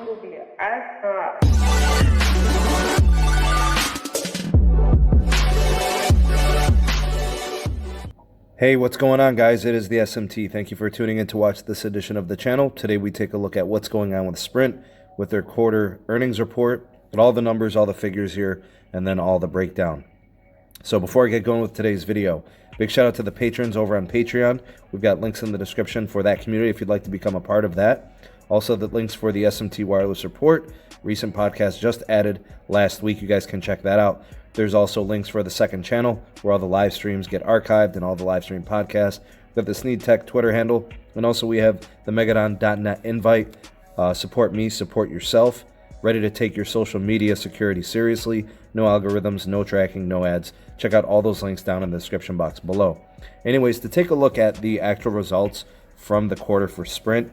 will be extra. Hey, what's going on, guys? It is the SMT. Thank you for tuning in to watch this edition of the channel. Today we take a look at what's going on with Sprint with their quarter earnings report, and all the numbers, all the figures here, and then all the breakdown. So before I get going with today's video, big shout out to the patrons over on Patreon. We've got links in the description for that community if you'd like to become a part of that. Also, the links for the SMT Wireless Report, recent podcast just added last week. You guys can check that out. There's also links for the second channel where all the live streams get archived and all the live stream podcasts. We have the Sneed Tech Twitter handle, and also we have the Megadon.net invite. Support me, support yourself. Ready to take your social media security seriously. No algorithms, no tracking, no ads. Check out all those links down in the description box below. Anyways, to take a look at the actual results from the quarter for Sprint.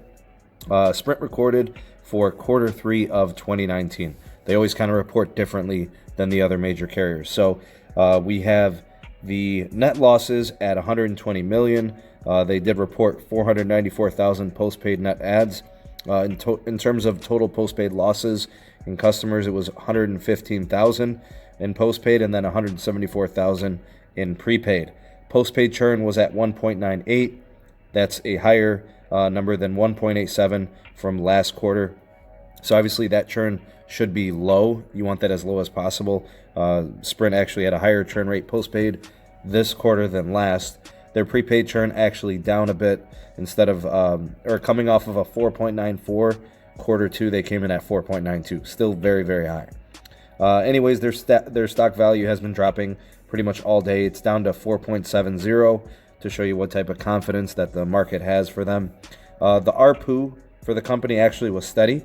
Sprint recorded for quarter 3 of 2019. They always kind of report differently than the other major carriers. So we have the net losses at $120 million. They did report 494,000 postpaid net adds. In terms of total postpaid losses in customers, it was 115,000 in postpaid and then 174,000 in prepaid. Postpaid churn was at 1.98. That's a higher number than 1.87 from last quarter. So obviously that churn should be low. You want that as low as possible. Sprint actually had a higher churn rate postpaid this quarter than last. Their prepaid churn actually down a bit. Instead of or coming off of a 4.94 quarter 2, they came in at 4.92. Still very, very high. Anyways, their stock value has been dropping pretty much all day. It's down to 4.70 to show you what type of confidence that the market has for them. The ARPU for the company actually was steady.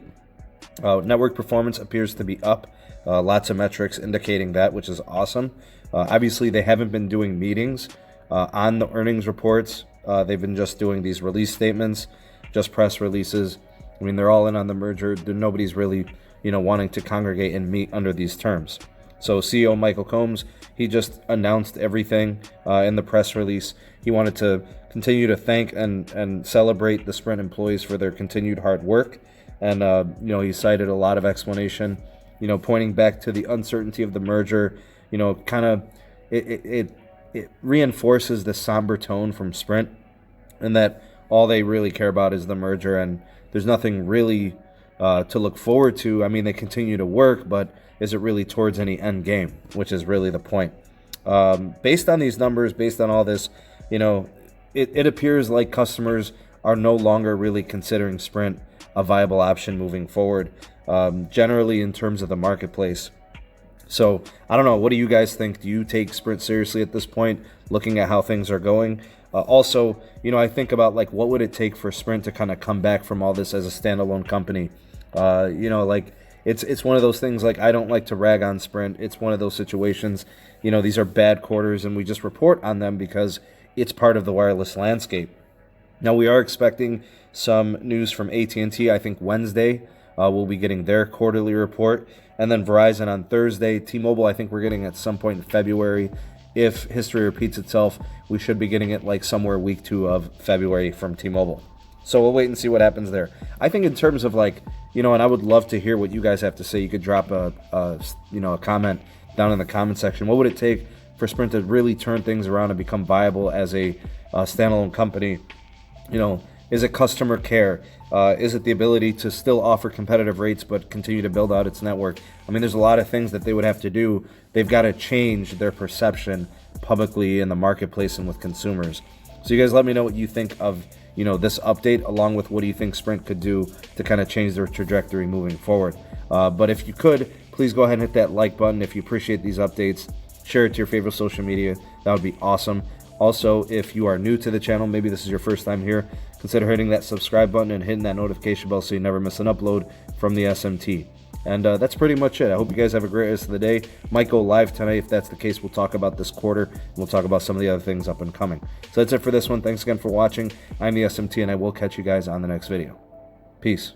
Network performance appears to be up. Lots of metrics indicating that, which is awesome. Obviously, they haven't been doing meetings on the earnings reports. They've been just doing these release statements, just press releases. I mean, they're all in on the merger. Nobody's really, wanting to congregate and meet under these terms. So CEO Michael Combs, he just announced everything in the press release. He wanted to continue to thank and celebrate the Sprint employees for their continued hard work. And, he cited a lot of explanation, pointing back to the uncertainty of the merger. Kind of it reinforces the somber tone from Sprint, and that all they really care about is the merger, and there's nothing really to look forward to. I mean, they continue to work, but is it really towards any end game, which is really the point. Based on these numbers, based on all this, it appears like customers are no longer really considering Sprint a viable option moving forward, generally in terms of the marketplace. So I don't know. What do you guys think? Do you take Sprint seriously at this point, looking at how things are going? Also, I think about what would it take for Sprint to kind of come back from all this as a standalone company? It's one of those things. I don't like to rag on Sprint. It's one of those situations. These are bad quarters, and we just report on them because it's part of the wireless landscape. Now we are expecting some news from AT&T. I think Wednesday we'll be getting their quarterly report. And then Verizon on Thursday. T-Mobile, I think we're getting at some point in February. If history repeats itself, we should be getting it somewhere week 2 of February from T-Mobile. So we'll wait and see what happens there. I think in terms of and I would love to hear what you guys have to say. You could drop a comment down in the comment section. What would it take for Sprint to really turn things around and become viable as a standalone company? Is it customer care? Is it the ability to still offer competitive rates but continue to build out its network? I mean, there's a lot of things that they would have to do. They've got to change their perception publicly in the marketplace and with consumers. So you guys let me know what you think of, this update, along with what do you think Sprint could do to kind of change their trajectory moving forward. But if you could, please go ahead and hit that like button if you appreciate these updates. Share it to your favorite social media. That would be awesome. Also, if you are new to the channel, maybe this is your first time here, consider hitting that subscribe button and hitting that notification bell so you never miss an upload from the SMT. And that's pretty much it. I hope you guys have a great rest of the day. Might go live tonight. If that's the case, we'll talk about this quarter, and we'll talk about some of the other things up and coming. So that's it for this one. Thanks again for watching. I'm the SMT, and I will catch you guys on the next video. Peace.